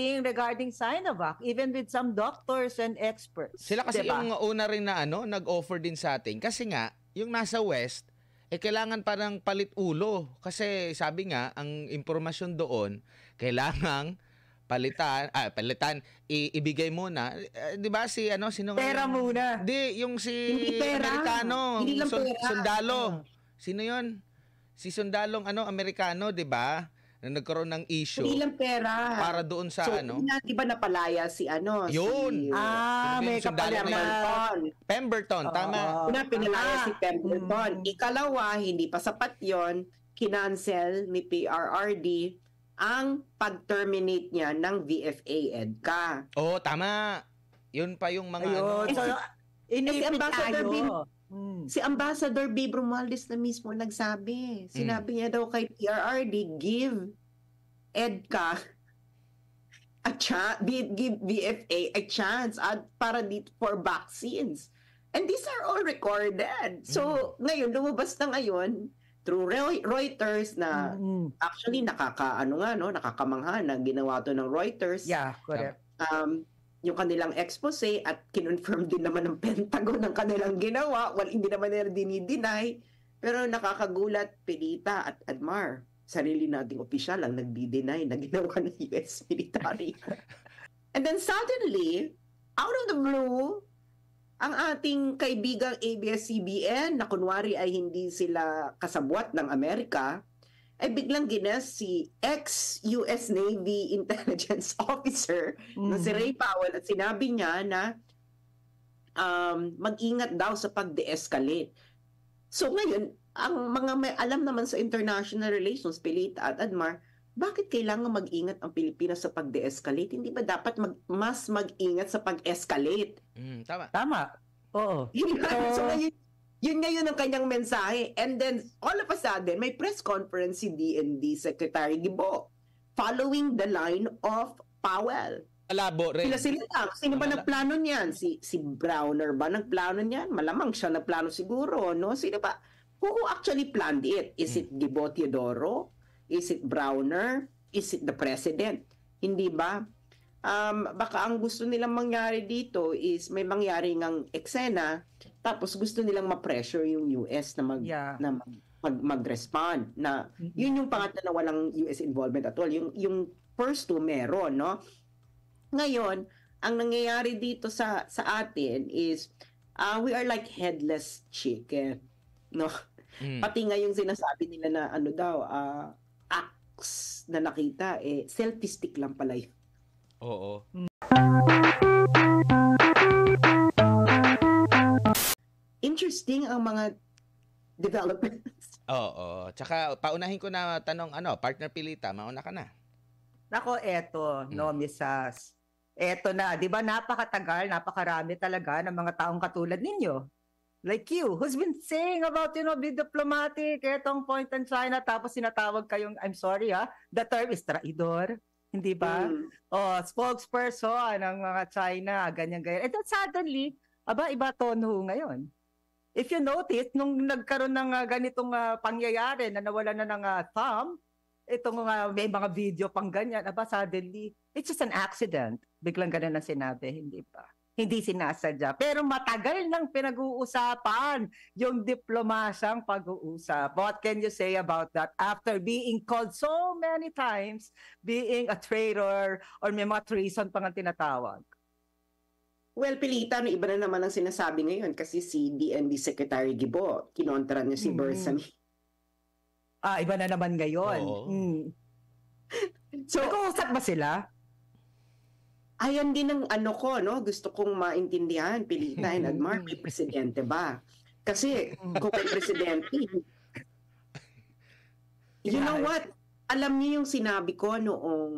regarding Sinovac, even with some doctors and experts. Sila kasi diba? yung una rin na nag-offer din sa atin. Kasi nga, yung nasa West, kailangan parang palit ulo. Kasi sabi nga, ang impormasyon doon, kailangan palitan, ibigay muna. Di ba sino? Pera muna. Di, yung Hindi pera. Amerikano. Hindi lang pera. Sundalo. Sino yun? Si sundalong Amerikano, di ba? Na nagkaroon ng issue. Hindi lang pera. Para doon sa di ba napalaya si Yun. May kapalit na Pemberton, tama. Una, pinalaya si Pemberton. Ikalawa, hindi pa sapat yon, kinancel ni PRRD ang pag-terminate niya ng VFA EDCA. Oo, tama. Yun pa yung mga Si Ambassador Babe Romualdez na mismo nagsabi. Sinabi niya daw kay PRRD, give EDCA give VFA a chance para for vaccines. And these are all recorded. So, ngayon, lumabas na ngayon through Reuters na actually nakakamangha na ginawa to ng Reuters. Yeah, correct. Yung kanilang expose at kinonfirm din naman ng Pentagon ng kanilang ginawa. Well, hindi naman nila dinideny. Pero nakakagulat, Pilita at Admar. Sarili nating opisyal ang nagdi-deny na ginawa ng US military. And then suddenly, out of the blue, ang ating kaibigang ABS-CBN na kunwari ay hindi sila kasabwat ng Amerika, ay biglang gines si ex-US Navy Intelligence Officer na si Ray Powell at sinabi niya na mag-ingat daw sa pag-de-escalate. So ngayon, ang mga may alam naman sa international relations, Pilita at Admar, bakit kailangan mag-ingat ang Pilipinas sa pag-de-escalate? Hindi ba dapat mas mag-ingat sa pag-escalate? Tama. Oo. So ngayon, yun ngayon ang kanyang mensahe. And then, all of a sudden, may press conference si DND Secretary Gibo following the line of Powell. Malabo rin. Sila lang. Sino ba nagplano niyan? Si Browner ba nagplano niyan? Malamang siya nagplano siguro, no? Sino ba? Who actually planned it? Is it Gibo Teodoro? Is it Browner? Is it the President? Hindi ba? Baka ang gusto nilang mangyari dito is may mangyari ngang eksena, tapos gusto nilang ma-pressure yung US na mag-respond. Na yun yung pangatlo na walang US involvement at all. Yung first two meron, no? Ngayon, ang nangyayari dito sa atin is we are like headless chicken, no? Pati nga yung sinasabi nila na axe na nakita, selfie stick lang pala yun. Oo. Interesting ang mga developments. Oo. Tsaka paunahin ko na tanong, partner Pilita, mauna ka na. Nako, eto, Miss Sas. Eto na, di ba napakatagal, napakarami talaga ng mga taong katulad ninyo. Like you, who's been saying about, be diplomatic, etong point in China, tapos sinatawag kayong, I'm sorry the term is traidor. Hindi ba? Spokesperson ng mga China, ganyan-ganyan. And then suddenly, iba tono ngayon. If you notice, nung nagkaroon ng ganitong pangyayari na nawala na ng thumb, itong may mga video pang ganyan, suddenly, it's just an accident. Biglang ganun ang sinabi, hindi ba? Hindi sinasadya. Pero matagal nang pinag-uusapan yung diplomasyang pag-uusap. What can you say about that after being called so many times being a traitor or may mga treason pang tinatawag? Well, Pilita, iba na naman ang sinasabi ngayon kasi si DND Secretary Gibo, kinontra niya si Bersani. Iba na naman ngayon. So, nag-uusap ba sila? Ayan din ang ko, no? Gusto kong maintindihan, Pilita and Admar, may presidente ba? Kasi kung may presidente, you know what? Alam niyo yung sinabi ko noong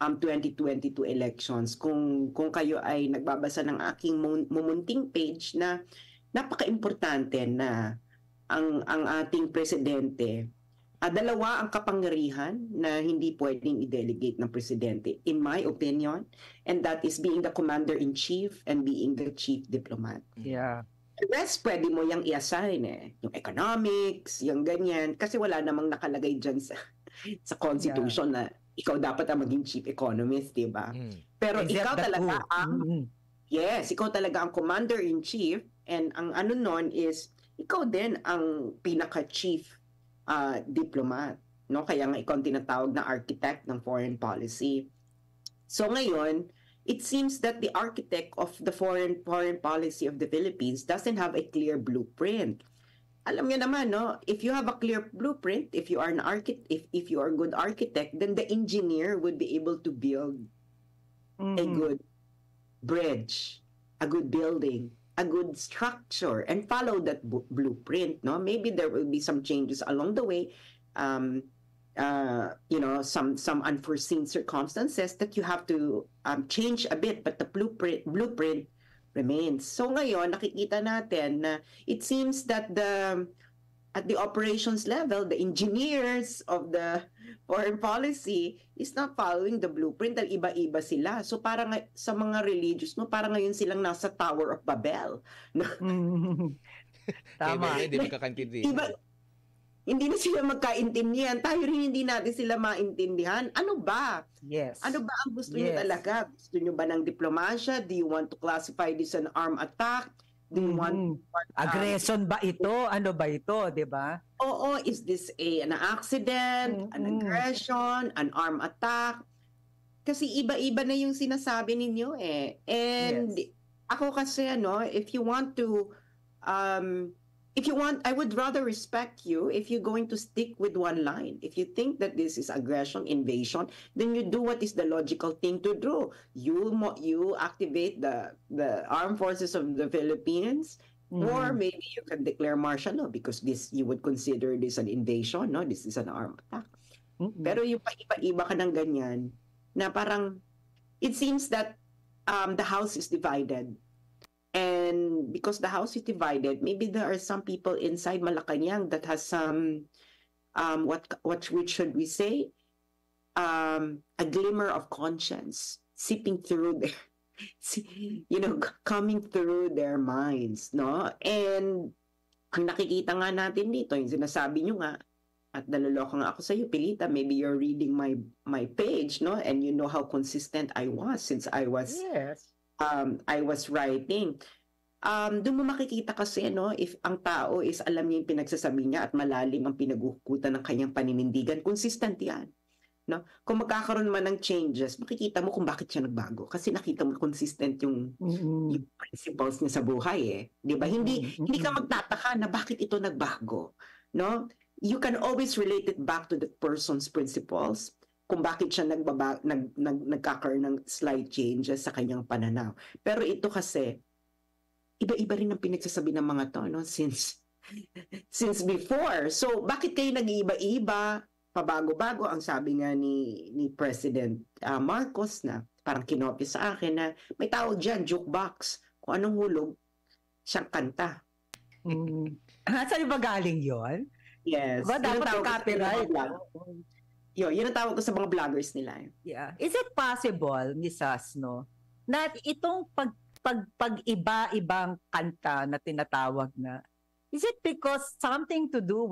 2022 elections, kung kayo ay nagbabasa ng aking mumunting page na napaka-importante na ang ating presidente, dalawa ang kapangyarihan na hindi pwedeng i-delegate ng presidente, in my opinion, and that is being the commander-in-chief and being the chief diplomat. Yeah. The rest, pwede mo yung i-assign yung economics, yung ganyan, kasi wala namang nakalagay dyan sa constitution na ikaw dapat ang maging chief economist, di ba? Pero Except ikaw the talaga two. ang, yes, ikaw talaga ang commander-in-chief, and ang ano nun is, ikaw din ang pinaka-chief diplomat. No? Kaya nga ikaw ang tinatawag na architect ng foreign policy. So ngayon, it seems that the architect of the foreign policy of the Philippines doesn't have a clear blueprint. Alam niyo naman, no? If you have a clear blueprint, if you are an architect, if you are a good architect, then the engineer would be able to build a good bridge, a good building, a good structure, and follow that blueprint. No, maybe there will be some changes along the way. Some unforeseen circumstances that you have to change a bit, but the blueprint remains. So ngayon, nakikita natin na it seems that at the operations level, the engineers of the foreign policy is not following the blueprint dahil iba-iba sila. So parang sa mga religious, no, parang ngayon silang nasa Tower of Babel. Tama. Hindi magkakaintindi. Hindi na sila magkaintindihan. Tayo rin hindi natin sila maintindihan. Ano ba? Yes. Ano ba ang gusto niyo talaga? Gusto niyo ba ng diplomasya? Do you want to classify this an armed attack? Do you want aggression ba ito? Ano ba ito, 'di ba? Oo, is this an accident, an aggression, an armed attack? Kasi iba-iba na yung sinasabi ninyo eh. And ako kasi if you want, I would rather respect you if you're going to stick with one line. If you think that this is aggression, invasion, then you do what is the logical thing to do. You activate the armed forces of the Philippines, or maybe you can declare martial law because this you would consider this an invasion, no? This is an armed attack. Pero yung paiba-iba ka ng ganyan, na parang it seems that the house is divided. And because the house is divided, maybe there are some people inside Malacanang that has some, which should we say, a glimmer of conscience seeping through their, coming through their minds, no? And ang nakikita nga natin dito, yung sinasabi nyo nga, at naloloko nga ako sa iyo, Pilita, maybe you're reading my page, no? And you know how consistent I was since I was writing. Doon mo makikita kasi if ang tao is alam niya yung pinagsasabi niya at malalim ang pinaghuhugutan ng kanyang paninindigan, consistent yan. No? Kung magkakaroon man ng changes, makikita mo kung bakit siya nagbago. Kasi nakita mo consistent yung principles niya sa buhay eh. 'Di ba? Hindi ka magtataka na bakit ito nagbago. No? You can always relate it back to the person's principles, kung bakit siya nagkakaroon ng slight changes sa kanyang pananaw. Pero ito kasi, iba-iba rin ang pinagsasabi ng mga to, no? Since before. So, bakit kayo nag-iiba-iba? Pabago-bago, ang sabi nga ni President Marcos na parang kinopya sa akin na may tawag dyan, jukebox. Kung anong hulog, siyang kanta. Saan ba galing yon? Yes. Ba, dapat copyright. Yun ang tawag ko sa mga vloggers nila. Yeah. Is it possible, Miss Sas, no, na itong pag-iba-ibang kanta na tinatawag na, is it because something to do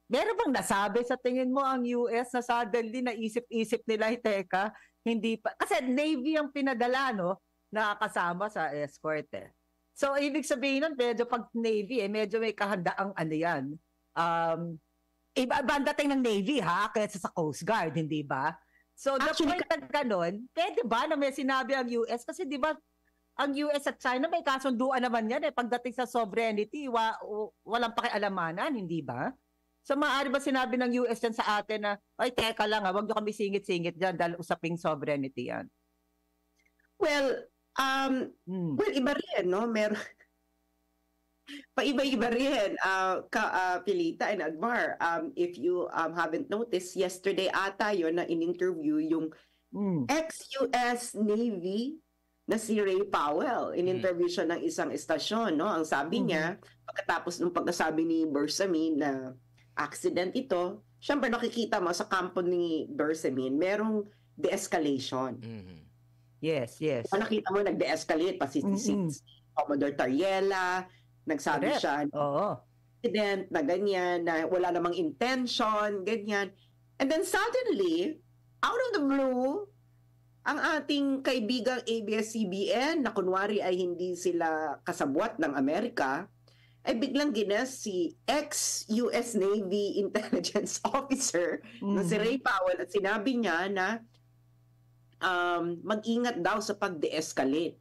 meron bang nasabi sa tingin mo ang US na suddenly naisip-isip nila, teka, hindi pa, kasi Navy ang pinadala, no, na kasama sa escort eh. So, ibig sabihin nun, medyo pag Navy medyo may kahandaang yan. Iba ang dating ng Navy kaysa sa Coast Guard, hindi ba? So the point na gano'n, pwede ba na may sinabi ang US? Kasi di ba ang US at China may kasunduan naman yan pagdating sa sovereignty, walang pakialamanan, hindi ba? So maaari ba sinabi ng US yan sa atin na, ay teka lang wag nyo kami singit-singit dyan dahil usaping sovereignty yan? Well, iba rin, no? Paiba-iba rin, Pilita and Agmar. If you haven't noticed, yesterday ata yun na in-interview yung ex-US Navy na si Ray Powell. In-interview siya ng isang estasyon, no? Ang sabi niya, pagkatapos ng pagkasabi ni Bersamin na accident ito, syempre nakikita mo sa kampo ni Bersamin, merong de-escalation. Yes. Nakita mo nag-de-escalate pa si Commodore Tariela, nagsabi siya, accident na ganyan, na wala namang intention, ganyan. And then suddenly, out of the blue, ang ating kaibigang ABS-CBN na kunwari ay hindi sila kasabwat ng Amerika, ay biglang ginas si ex-US Navy intelligence officer na si Ray Powell at sinabi niya na mag-ingat daw sa pag-de-escalate.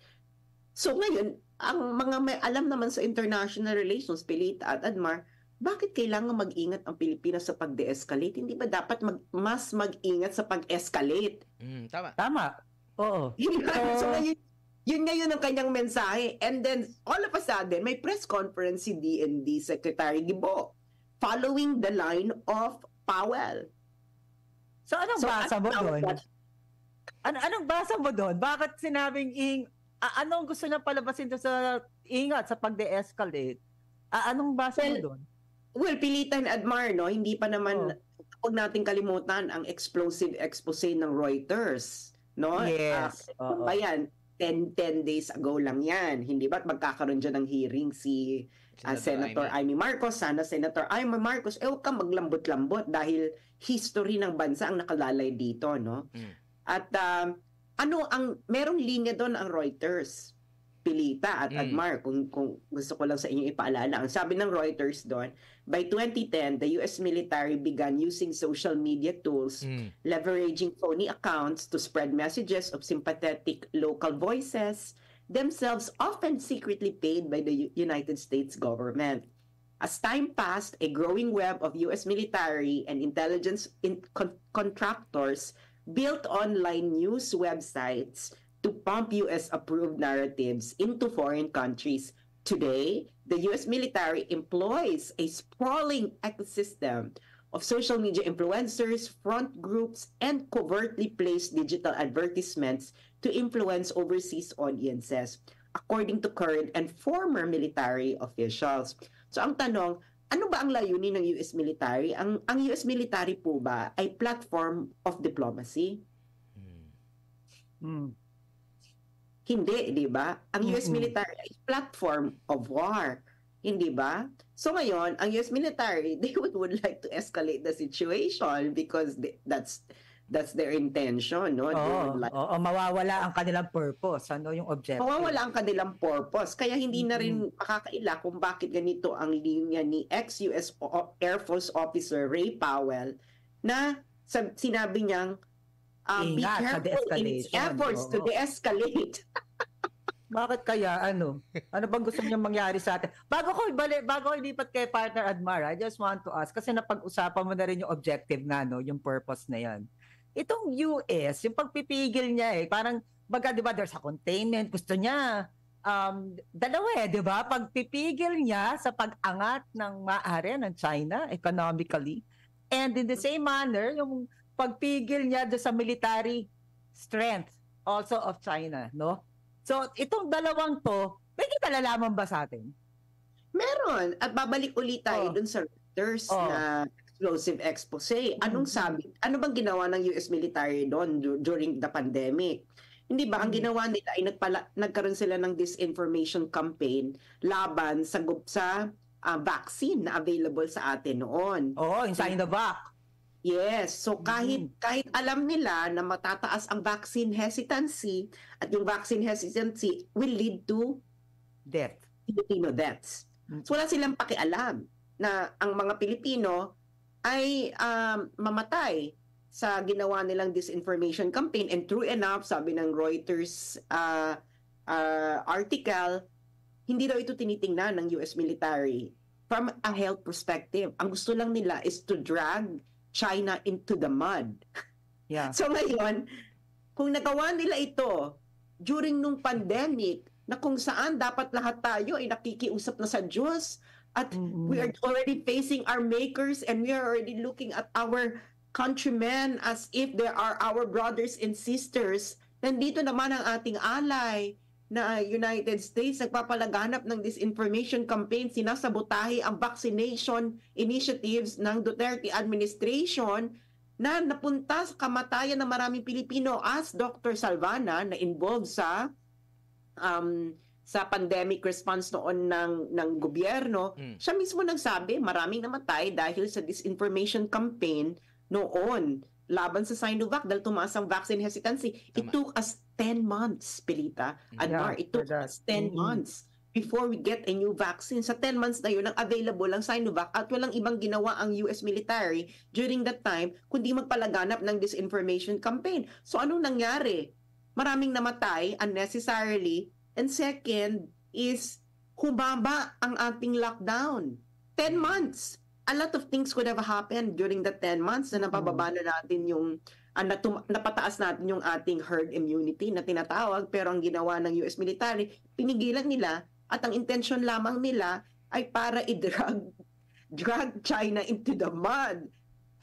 So ngayon, ang mga may alam naman sa international relations, Pilita at Admar, bakit kailangan mag-ingat ang Pilipinas sa pag-de-escalate? Hindi ba dapat mas mag-ingat sa pag-escalate? Tama. Tama. Oo. So ngayon, yun ngayon ang kanyang mensahe. And then, all of a sudden, may press conference si DND Secretary Gibo following the line of Powell. So anong basa mo doon? Anong basa mo doon? Bakit sinabing anong gusto niya palabasin doon sa ingat sa pag-de-escalate? Anong basa mo doon? Well, Pilitan Admar, no? Hindi pa naman, huwag natin kalimutan ang explosive expose ng Reuters, no? Yes. Ayan, 10 days ago lang yan. Hindi ba't magkakaroon dyan ng hearing si Senator Amy Marcos? Sana Senator Amy Marcos, huwag kang maglambot-lambot dahil history ng bansa ang nakalalay dito, no? At merong linya doon ang Reuters, Pilita at Admar, kung gusto ko lang sa inyo ipaalala. Ang sabi ng Reuters doon, by 2010, the US military began using social media tools, leveraging phony accounts to spread messages of sympathetic local voices, themselves often secretly paid by the United States government. As time passed, a growing web of US military and intelligence contractors built online news websites to pump US-approved narratives into foreign countries. Today, the US military employs a sprawling ecosystem of social media influencers, front groups, and covertly placed digital advertisements to influence overseas audiences, according to current and former military officials. So ang tanong, ano ba ang layunin ng US military? Ang US military po ba ay platform of diplomacy? Hindi, di ba? Ang US military ay platform of war. Hindi ba? So ngayon, ang US military, they would like to escalate the situation because that's their intention, no? Mawawala ang kanilang purpose, ano yung objective? Mawawala ang kanilang purpose. Kaya hindi na rin makakaila kung bakit ganito ang linya ni ex-US Air Force Officer Ray Powell na sinabi niyang be careful in its efforts to de-escalate. Bakit kaya ano? Ano bang gusto niyang mangyari sa atin? Bago ko ilipat kay partner Admar, I just want to ask kasi napag-usapan mo na rin yung objective nga, no, yung purpose na 'yan. Itong US, yung pagpipigil niya parang baga 'di ba there's a containment, gusto niya dalawa di ba? Pagpipigil niya sa pag-angat ng maaari ng China economically, and in the same manner yung pagpigil niya do sa military strength also of China, no? So, itong dalawang to, may kinalalaman ba sa atin? Meron. At babalik ulit tayo dun sa Reuters na explosive expose. Anong sabi? Ano bang ginawa ng US military doon during the pandemic? Hindi ba, ang ginawa nila ay nagkaroon sila ng disinformation campaign laban sa vaccine na available sa atin noon. Yung Sinovac. Yes. So kahit alam nila na matataas ang vaccine hesitancy at yung vaccine hesitancy will lead to Filipino deaths. So wala silang pakialam na ang mga Pilipino ay mamatay sa ginawa nilang disinformation campaign. And true enough, sabi ng Reuters article, hindi daw ito tinitingnan ng US military from a health perspective. Ang gusto lang nila is to drag China into the mud. Yeah. So ngayon, kung nagawa nila ito during nung pandemic na kung saan dapat lahat tayo ay nakikiusap na sa Diyos at we are already facing our makers and we are already looking at our countrymen as if they are our brothers and sisters. Nandito naman ang ating alay na United States nagpapalaganap ng disinformation campaign, sinasabotahe ang vaccination initiatives ng Duterte administration na napunta sa kamatayan ng maraming Pilipino, as Dr. Salvana na involved sa pandemic response noon ng gobyerno. Siya mismo nagsabi maraming namatay dahil sa disinformation campaign noon laban sa Sinovac dahil tumaas ang vaccine hesitancy. It Tama. took us 10 months, Pilita. Admar, it took us 10 months before we get a new vaccine. Sa 10 months na yun, ang available ang Sinovac at walang ibang ginawa ang US military during that time kundi magpalaganap ng disinformation campaign. So anong nangyari? Maraming namatay unnecessarily. And second is humaba ang ating lockdown. 10 months. A lot of things could have happened during the 10 months na napababa na natin yung napataas natin yung ating herd immunity na tinatawag, pero ang ginawa ng US military, pinigilan nila at ang intention lamang nila ay para drag China into the mud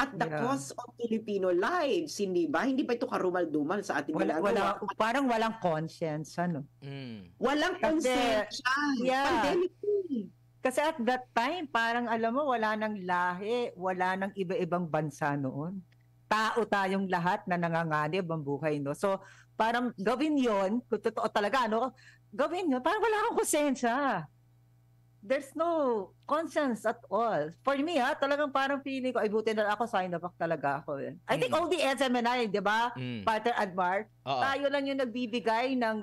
at the cost of Filipino lives, hindi ba? Hindi ba ito karumal-dumal sa ating ginagawa? Parang walang conscience, ano? Walang konsensya. Pandemic. Kasi at that time, parang alam mo, wala nang lahi, wala nang iba-ibang bansa noon. Tao tayong lahat na nanganganib ang buhay, no? So, parang gawin yon, kung totoo talaga, no? Gawin yon, parang wala kang konsensya. There's no conscience at all. For me, talagang parang feeling ko, ay buti na ako, Sinovac talaga ako. I think all the SMNI, di ba? Partner Admar, tayo lang yung nagbibigay ng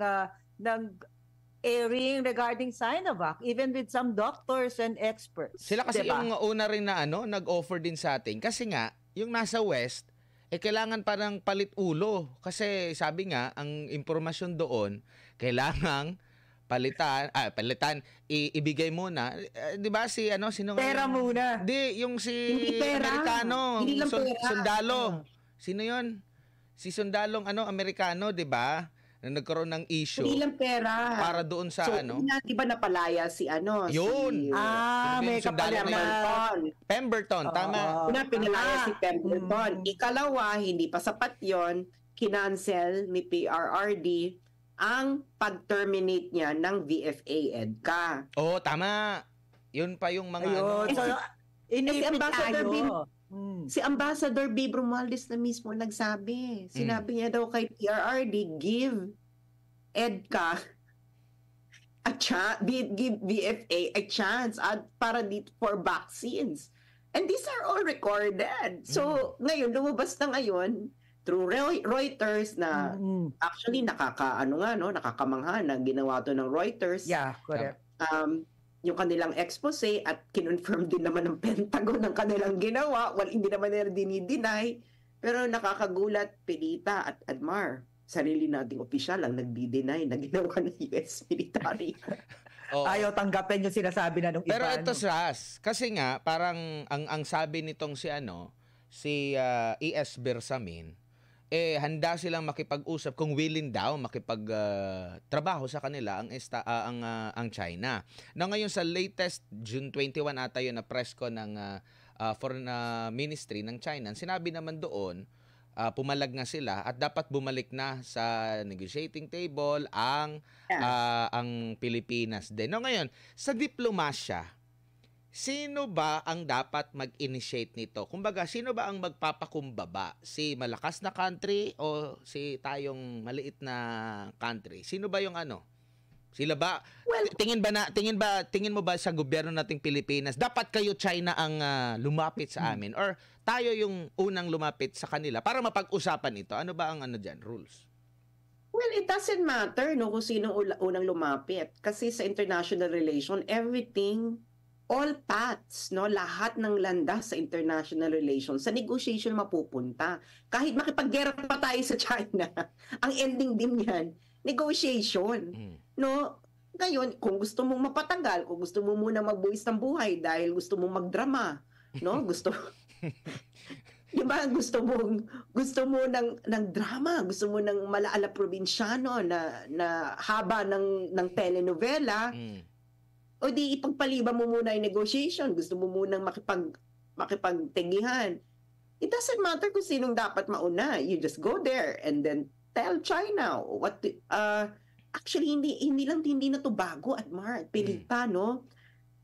airing regarding Sinovac, even with some doctors and experts. Sila kasi yung una rin na nag-offer din sa atin. Kasi nga, yung nasa West, kailangan parang palit ulo. Kasi sabi nga, ang impormasyon doon, kailangan palitan, ibigay muna. 'Di ba si sino pera muna. Hindi, yung si pera. Amerikano, hindi lang pera. Sundalo. Sino 'yon? Si Sundalong Amerikano, 'di ba? Na nagkaroon ng issue. Hindi lang pera. Para doon sa so, di ba napalaya si Yun. May kapalit na Pemberton, tama. Pinalaya si Pemberton. Ikalawa, hindi pa sapat 'yon, kinancel ni PRRD ang pag-terminate niya ng VFA EDCA. Oh, tama. Yun pa yung mga Si Ambassador Babe Romualdez na mismo nagsabi. Sinabi niya daw kay PRRD, give EDCA give VFA a chance para dito for vaccines. And these are all recorded. So, ngayon, lumabas na ngayon, through Reuters na actually nakakamangha na ginawa to ng Reuters. Yeah, correct. Yung kanilang expose at kinonfirm din naman ng Pentagon ang kanilang ginawa. Well, hindi naman nila dinideny. Pero nakakagulat, Pilita at Admar, sarili nating opisyal ang nagdi-deny na ginawa ng US military. Ayaw tanggapin yung sinasabi na nung iba. Pero ito, Ras, kasi nga, parang ang sabi nitong si E.S. Bersamin, handa silang makipag-usap kung willing daw makipag-trabaho sa kanila ang China. Na ngayon sa latest June 21 ata yun na press ko ng Foreign Ministry ng China, sinabi naman doon, pumalag nga sila at dapat bumalik na sa negotiating table ang Pilipinas din. No, ngayon, sa diplomasya, sino ba ang dapat mag-initiate nito? Kumbaga, sino ba ang magpapakumbaba? Si malakas na country o si tayong maliit na country? Sino ba yung Sila ba? Well, tingin mo ba sa gobyerno nating Pilipinas, dapat kayo China ang lumapit sa amin or tayo yung unang lumapit sa kanila para mapag-usapan ito? Ano ba ang diyan, rules? Well, it doesn't matter kung sino unang lumapit kasi sa international relation, all paths, lahat ng landas sa international relations, sa negotiation mapupunta. Kahit makipaggera pa tayo sa China, ang ending din yan, negotiation. Ngayon, kung gusto mong mapatagal, kung gusto mo muna magbuwis ng buhay dahil gusto mong magdrama, diba, gusto mo ng drama, gusto mo ng malaala probinsyano na haba ng telenovela, o di ipagpaliba mo muna yung negotiation. Gusto mo munang makipagtegihan. It doesn't matter kung sinong dapat mauna. You just go there and then tell China actually hindi na to bago at Pilita,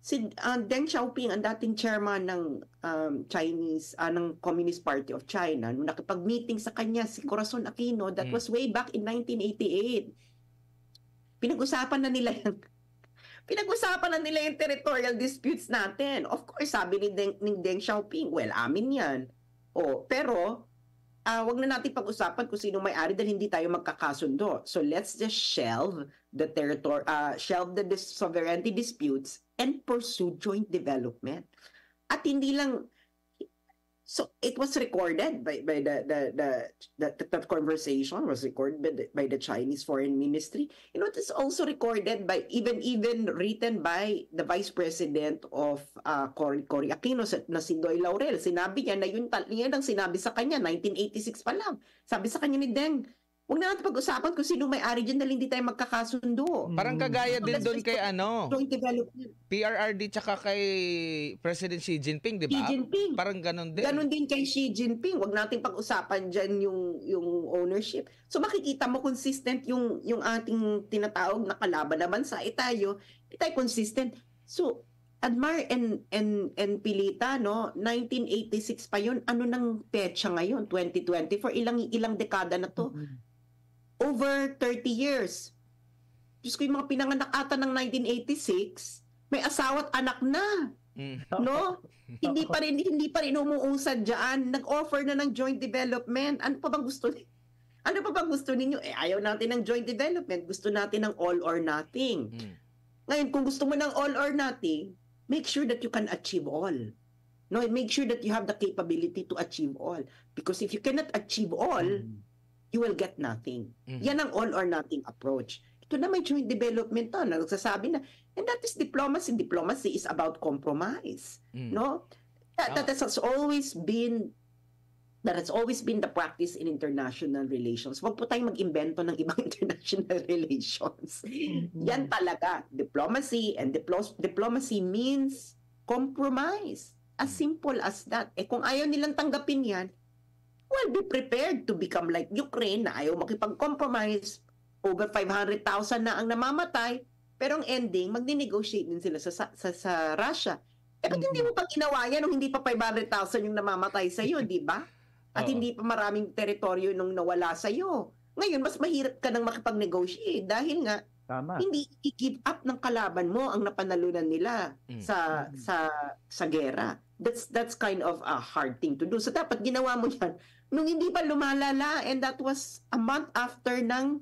Si Deng Xiaoping, ang dating chairman ng Chinese ng Communist Party of China, nung nakipag-meeting sa kanya si Corazon Aquino, that was way back in 1988. Pinag-usapan na nila yung territorial disputes natin. Of course, sabi ni Deng Xiaoping, well, amin yan. Pero wag na natin pag-usapan kung sino may-ari dahil hindi tayo magkakasundo. So let's just shelve the sovereignty disputes and pursue joint development. At hindi lang, so it was recorded by the conversation was recorded by the Chinese Foreign Ministry. You know, it is also recorded by even written by the Vice President of Cory Aquino na si Doy Laurel. Sinabi niya na yun ang sinabi sa kanya 1986 pa lang. Sabi sa kanya ni Deng, huwag na natin pag-usapan kung sino may-ari dyan dahil hindi tayo magkakasundo. Parang kagaya din doon kay joint development. PRRD tsaka kay President Xi Jinping, di ba? Xi Jinping. Parang ganun din. Ganun din kay Xi Jinping. Huwag natin pag-usapan dyan yung ownership. So makikita mo consistent yung ating tinatawag na kalaban na bansa. Tayo consistent. So Admar and Pilita, no, 1986 pa yun. Ano nang petsa ngayon? 2024. Ilang dekada na to? Over 30 years. Diyos ko, yung mga pinanganak ata ng 1986, may asawa at anak na. No? Hindi pa rin umuusad diyan. Nag-offer na ng joint development. Ano pa bang gusto ninyo? Ayaw natin ng joint development. Gusto natin ng all or nothing. Ngayon, kung gusto mo ng all or nothing, make sure that you can achieve all. No, make sure that you have the capability to achieve all. Because if you cannot achieve all, you will get nothing. Yan ang all or nothing approach. Ito na may joint development to. Nagsasabi na, and that is diplomacy. Diplomacy is about compromise. No? That has always been the practice in international relations. Huwag po tayong mag-imbento ng ibang international relations. Yan talaga. Diplomacy, and diplomacy means compromise. As simple as that. Kung ayaw nilang tanggapin yan, well, be prepared to become like Ukraine na ayaw makipag-compromise. Over 500,000 na ang namamatay. Pero ang ending, magni-negotiate din sila sa Russia. Ba't hindi mo pa ginawa yan nung hindi pa 500,000 yung namamatay sa'yo, di ba? At hindi pa maraming teritoryo nung nawala sa'yo. Ngayon, mas mahirap ka nang makipag-negotiate dahil nga, hindi i-give up ng kalaban mo ang napanalunan nila sa gera. That's kind of a hard thing to do. So dapat ginawa mo yan nung hindi pa lumalala, and that was a month after ng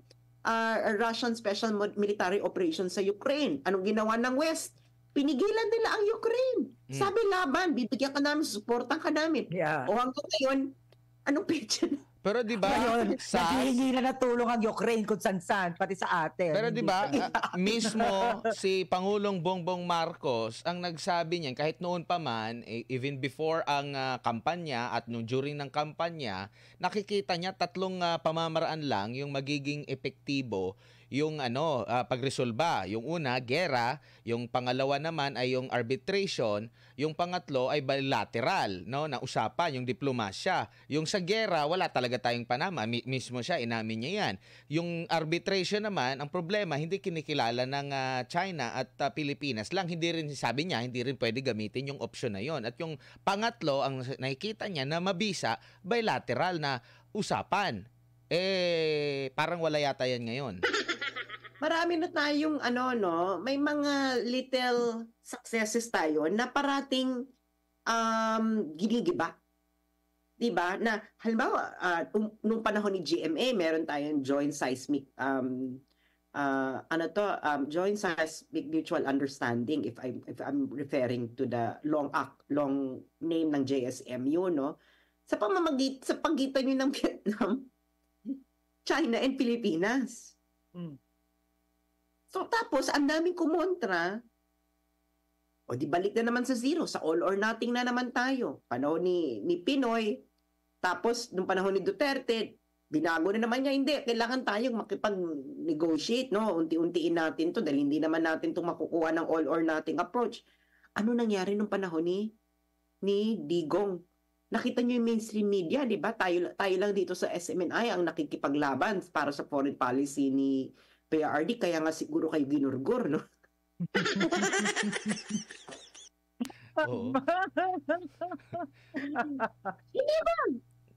Russian special military operation sa Ukraine. Anong ginawa ng West? Pinigilan nila ang Ukraine. Sabi, laban, bibigyan ka namin, supportan ka namin. Yeah. O hanggang ngayon, anong petsa na? Pero di ba, naghihingi na tulong ang Ukraine kung saan-saan, pati sa atin. Pero di ba, mismo si Pangulong Bongbong Marcos ang nagsabi niyan, kahit noon pa man, even before ang kampanya at during ng kampanya, nakikita niya tatlong pamamaraan lang yung magiging epektibo yung pagresolba. Yung una, gera, yung pangalawa naman ay yung arbitration, yung pangatlo ay bilateral, no, na usapan, yung diplomasya. Yung sa gera, wala talaga tayong panama, mismo siya, inamin niya yan. Yung arbitration naman, ang problema, hindi kinikilala ng China at Pilipinas lang, hindi rin, sabi niya, hindi rin pwede gamitin yung option na yon. At yung pangatlo, ang nakikita niya na mabisa, bilateral na usapan. Parang wala yata yan ngayon. Marami na tayong may mga little successes tayo na parating ginigiba. 'Di ba? Na halimbawa nung panahon ni GMA, meron tayong joint seismic joint seismic mutual understanding, if I'm referring to the long name ng JSMU, no? Sa pagitan yun ng Vietnam, China and Pilipinas. So tapos, ang daming kumontra, di balik na naman sa zero, sa all or nothing na naman tayo. Panahon ni Pinoy, tapos nung panahon ni Duterte, binago na naman niya, hindi, kailangan tayong makipag-negotiate, no? Unti-untiin natin to dahil hindi naman natin itong makukuha ng all or nothing approach. Ano nangyari nung panahon ni Digong? Nakita niyo yung mainstream media, di ba? Tayo lang dito sa SMNI ang nakikipaglaban para sa foreign policy ni PRRD, kaya nga siguro kayo ginurgur, no? Oo. Hindi ba?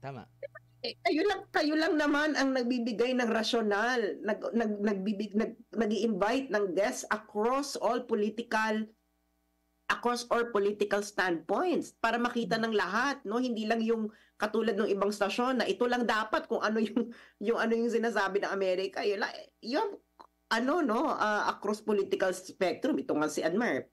Tama. Kayo lang naman ang nagbibigay ng rasyonal, nag-i-invite ng guests across all political across all political standpoints para makita ng lahat, no? Hindi lang yung katulad ng ibang stasyon na ito lang dapat kung ano yung ano yung sinasabi ng Amerika. Yung ano, no, across political spectrum. Ito nga si Admar,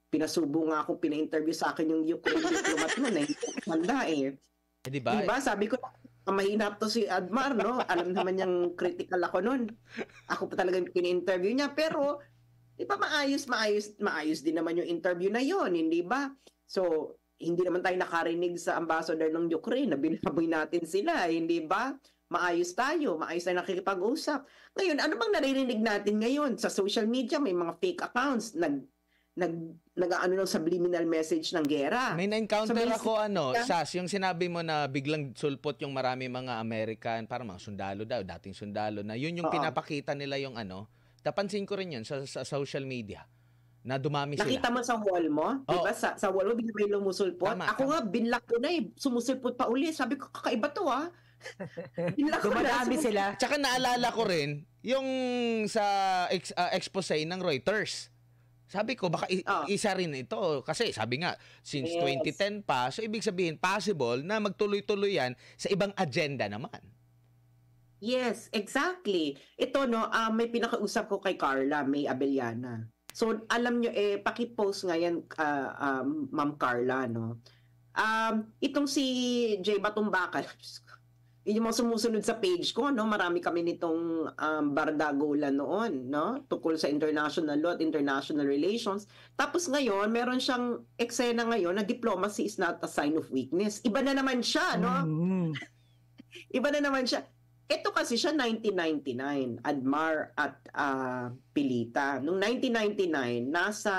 pinasubo nga akong pina-interview sa akin yung Ukraine diplomat nun eh. Handa eh. Diba? Diba? Sabi ko, mahinap to si Admar, no? Alam naman niyang critical ako nun. Ako pa talagang pina-interview niya. Pero, di ba maayos din naman yung interview na yon, hindi ba? So, hindi naman tayo nakarinig sa ambassador ng Ukraine na binaboy natin sila, hindi ba? Maayos tayo nakikipag-usap. Ngayon, ano bang naririnig natin ngayon? Sa social media, may mga fake accounts, nag-ano ng subliminal message ng gera. May na-encounter ako, Sas, yung sinabi mo na biglang sulpot yung marami mga American, parang mga sundalo daw, dating sundalo, na yun yung pinapakita nila yung Napansin ko rin yun sa social media na dumami sila. Nakita mo sa wall mo? Diba? Sa wall mo, bigla may lumusulpot. Ako nga, binlock ko na sumusulpot pa uli. Sabi ko, kakaiba to Dumadami sila. Tsaka naalala ko rin yung sa expose ng Reuters. Sabi ko, baka isa rin ito. Kasi sabi nga, since 2010 pa, so ibig sabihin, possible na magtuloy-tuloy yan sa ibang agenda naman. Yes, exactly. Ito, may pinakausap ko kay Carla, May Abellana. So, alam nyo, paki-post nga yan, Ma'am Carla, no? Itong si Jay Batumbakal, yung mga sumusunod sa page ko, no? Marami kami nitong bardagulan noon, no? Tungkol sa international law at international relations. Tapos ngayon, meron siyang eksena ngayon na diplomacy is not a sign of weakness. Iba na naman siya, no? Iba na naman siya. Ito kasi siya 1999, Admar at Pilita. Noong 1999, nasa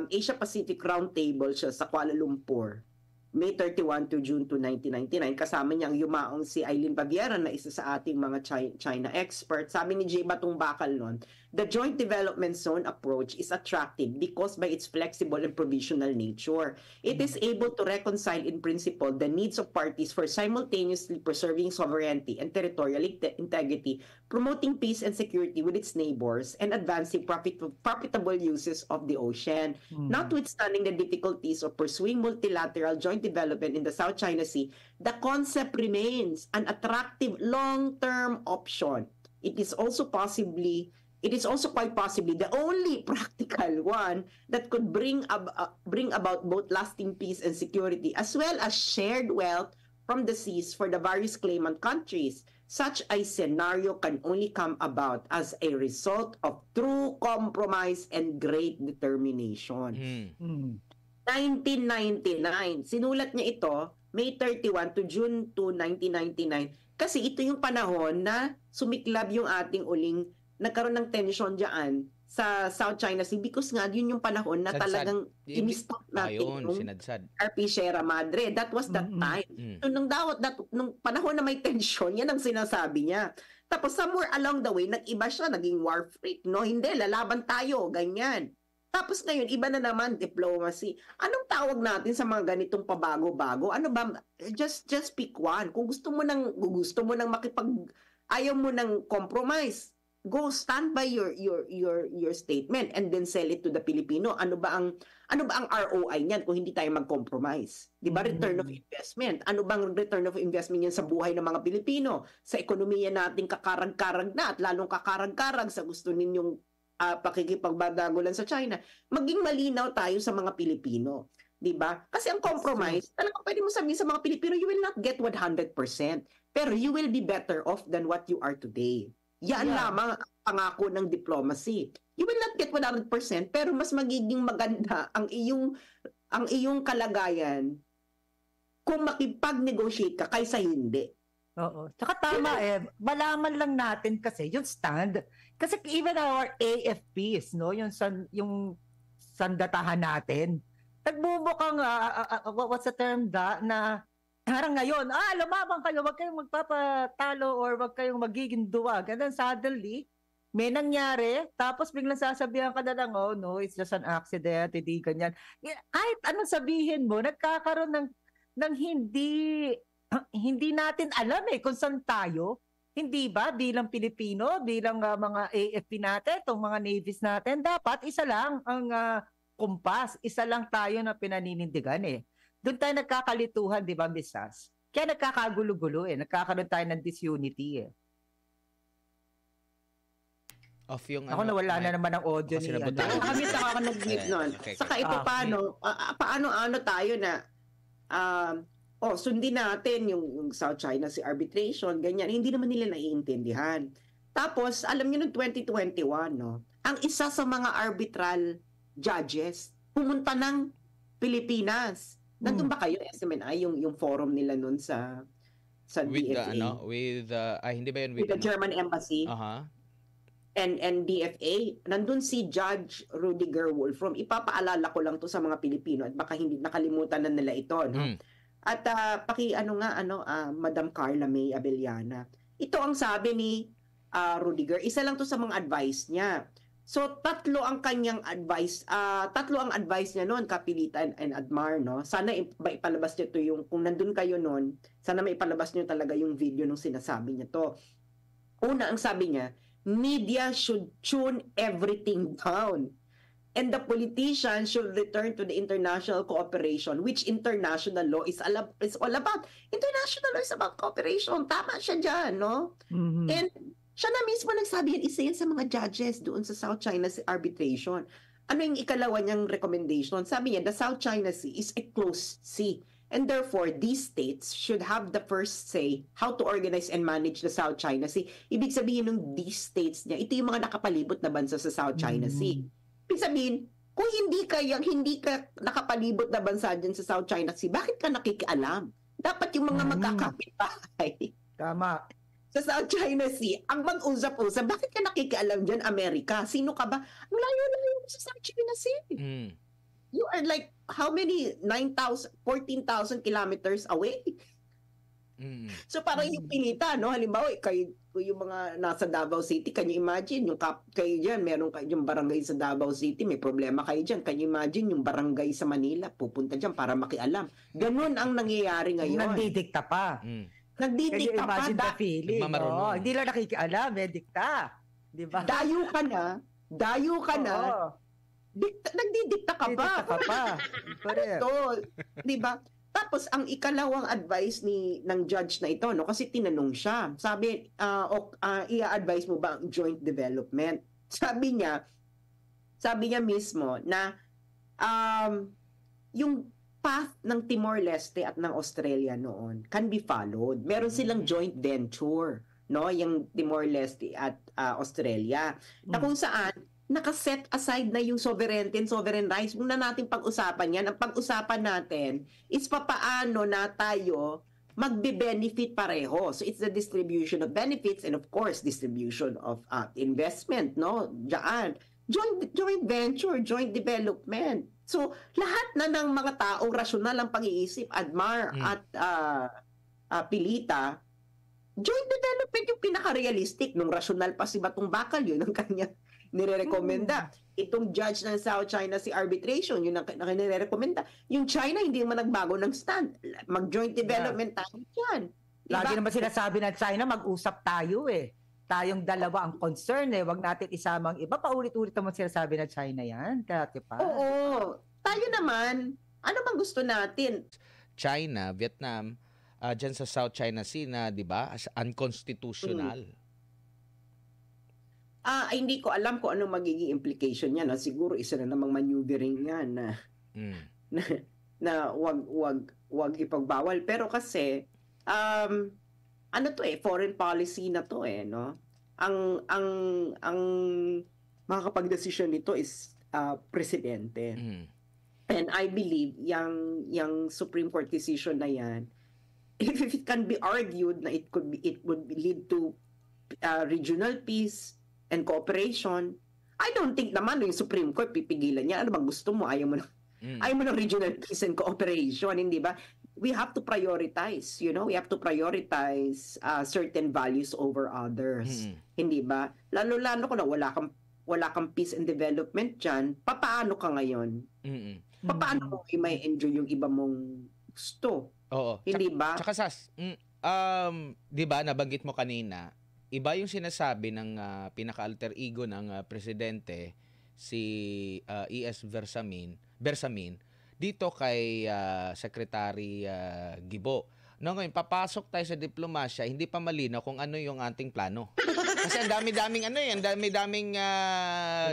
Asia Pacific Roundtable siya sa Kuala Lumpur. May 31 to June to 1999. Kasama niyang yumaong si Eileen Baviera na isa sa ating mga China expert. Sabi ni Jay Batumbakal noon, the joint development zone approach is attractive because by its flexible and provisional nature, it is able to reconcile in principle the needs of parties for simultaneously preserving sovereignty and territorial integrity, promoting peace and security with its neighbors, and advancing profitable uses of the ocean. Notwithstanding the difficulties of pursuing multilateral joint development in the South China Sea, the concept remains an attractive long-term option. It is also quite possibly the only practical one that could bring about both lasting peace and security, as well as shared wealth from the seas for the various claimant countries. Such a scenario can only come about as a result of true compromise and great determination. 1999, sinulat niya ito, May 31 to June 2, 1999, kasi ito yung panahon na sumiklab yung ating nagkaroon ng tension diyan sa South China Sea because nga yun yung panahon na talagang in-stop natin yung RP Sierra Madre. That was that time. So, nung panahon na may tension, yan ang sinasabi niya. Tapos somewhere along the way, nag-iba siya, naging war freak. No, hindi, lalaban tayo, ganyan. Tapos ngayon, iba na naman, diplomacy. Anong tawag natin sa mga ganitong pabago-bago? Ano ba? Just pick one. Kung gusto mo nang ayaw mo nang compromise, go stand by your statement and then sell it to the Filipino. Ano ba ang ROI niyan kung hindi tayo mag-compromise? 'Di ba, return of investment? Ano bang return of investment niyan sa buhay ng mga Pilipino? Sa ekonomiya nating kakarag-karag na at lalong kakarag-karag sa gusto ninyong pakikipagbadagulan sa China. Maging malinaw tayo sa mga Pilipino, 'di ba? Kasi ang compromise, talagang pwede mo sabihin sa mga Pilipino, you will not get 100%, pero you will be better off than what you are today. Yan lamang ang pangako ng diplomacy. You will not get 100%, pero mas magiging maganda ang iyong kalagayan kung makipag-negotiate ka kaysa hindi. Oo. Tsaka tama malaman lang natin kasi yung stand. Kasi even our AFPs, no, yung sandatahan natin, nagbubukang what's the term na parang ngayon, lumabang kayo, wag kayong magpapatalo or wag kayong magiging duwag. And then suddenly, may nangyari, tapos biglang sasabihan ka na lang, oh no, it's just an accident, hindi ganyan. Kahit anong sabihin mo, nagkakaroon ng hindi natin alam kung saan tayo. Hindi ba? Bilang Pilipino, bilang mga AFP natin, itong mga navies natin, dapat isa lang ang kumpas. Isa lang tayo na pinaninindigan eh. Doon tayo nagkakalituhan, di ba, Miss Sas? Kaya nagkakagulo-gulo eh. Nagkakaroon tayo ng disunity eh. Off yung Ako nawala na naman ang audio Kasi ni nabutan. Oo, kami sa ako nag-mute nun. Okay. Saka ito paano tayo na sundin natin yung South China Sea arbitration, ganyan. Hindi naman nila naiintindihan. Tapos, alam niyo noong 2021, no, ang isa sa mga arbitral judges pumunta ng Pilipinas. Nandun ba kayo, SMNI, yung forum nila nun sa with DFA? hindi ba yun With the German Embassy? And DFA, nandun si Judge Rudiger Wolfram. Ipapaalala ko lang to sa mga Pilipino at baka hindi nakalimutan na nila ito. No? At Madam Carla May Abellana. Ito ang sabi ni Rudiger. Isa lang to sa mga advice niya. So, tatlo ang advice niya noon, Kapilita and Admar, no? Sana maipalabas niyo to kung nandun kayo noon, sana maipalabas niyo talaga yung video nung sinasabi niya to. Una, ang sabi niya, media should tune everything down. And the politicians should return to the international cooperation, which international law is all about. International law is about cooperation. Tama siya dyan, no? Mm-hmm. And siya na mismo nagsabi yan, isa yan sa mga judges doon sa South China Sea arbitration. Ano yung ikalawa niyang recommendation? Sabi niya, the South China Sea is a closed sea. And therefore, these states should have the first say how to organize and manage the South China Sea. Ibig sabihin ng these states niya, ito yung mga nakapalibot na bansa sa South China Sea. Ibig sabihin, kung hindi ka nakapalibot na bansa dyan sa South China Sea, bakit ka nakikialam? Dapat yung mga magkakapit-bahay Tama. sa South China Sea, ang mag-usap-usap, bakit ka nakikialam dyan, Amerika? Sino ka ba? Ang layo-layo sa South China Sea. You are like, how many? 14,000 kilometers away. So parang yung pinita, no? Halimbawa, kayo yung mga nasa Davao City, can you imagine? Kayo dyan, meron kayo yung barangay sa Davao City, may problema kayo dyan. Can you imagine yung barangay sa Manila, pupunta dyan para makialam. Ganun ang nangyayari ngayon. Nagdidikta pa. Nagdidikta pa. Imagine the feeling. Nagmamarunong. Hindi lang nakikialam, dikta. Di ba? Dayo ka na. Nagdidikta ka pa. Didikta ka pa. Correct. Ito, di ba? Tapos ang ikalawang advice ng judge na ito, no, kasi tinanong siya. Sabi, i-advise mo ba ang joint development? Sabi niya mismo na yung path ng Timor-Leste at ng Australia noon can be followed. Meron silang joint venture, no, yung Timor-Leste at Australia. Na kung saan nakaset aside na yung sovereignty and sovereign rights. Huwag na natin pag-usapan yan. Ang pag-usapan natin is papaano na tayo magbe-benefit pareho. So it's the distribution of benefits and of course distribution of investment, no? Diyan. Joint venture, joint development. So lahat na ng mga taong rasyonal ang pag-iisip, Admar at Pilita, joint development yung pinaka-realistic. Nung rasyonal pa si Batong Bakal, yun ang kanya nire-recommenda. Itong judge ng South China Sea arbitration, yun ang nire-recommenda. Yung China, hindi naman nagbago ng stand. Mag-joint development tayo dyan. Diba? Lagi naman sinasabi ng China, mag-usap tayo eh. Tayong dalawa ang concern eh. Huwag natin isamang iba. Paulit-ulit naman sinasabi ng China yan. Dati pa. Oo. Tayo naman, ano bang gusto natin? China, Vietnam, dyan sa South China Sea na, di ba, as unconstitutional. Hindi ko alam kung ano magiging implication niya. Siguro isa na namang maneuvering yan na wag ipagbawal. Pero kasi, ano to foreign policy na to no? Ang makakapag-desisyon nito is presidente. And I believe yung Supreme Court decision na yan, if it can be argued na it would lead to regional peace and cooperation, I don't think naman yung Supreme Court pipigilan niya. Ano bang gusto mo? Ayaw mo ng regional peace and cooperation, hindi ba? We have to prioritize, we have to prioritize certain values over others. Hindi ba? Lalo-lalo kung wala kang peace and development dyan, papaano ka ngayon? Papaano mo may enjoy yung iba mong gusto? Oo. Hindi ba? Tsaka Sas, di ba, nabanggit mo kanina, iba yung sinasabi ng pinaka-alter ego ng presidente E.S. Bersamin dito kay Secretary Gibo. No, ngayon papasok tayo sa diplomasya, hindi pa malinaw kung ano yung ating plano. Kasi ang dami-daming ang dami-daming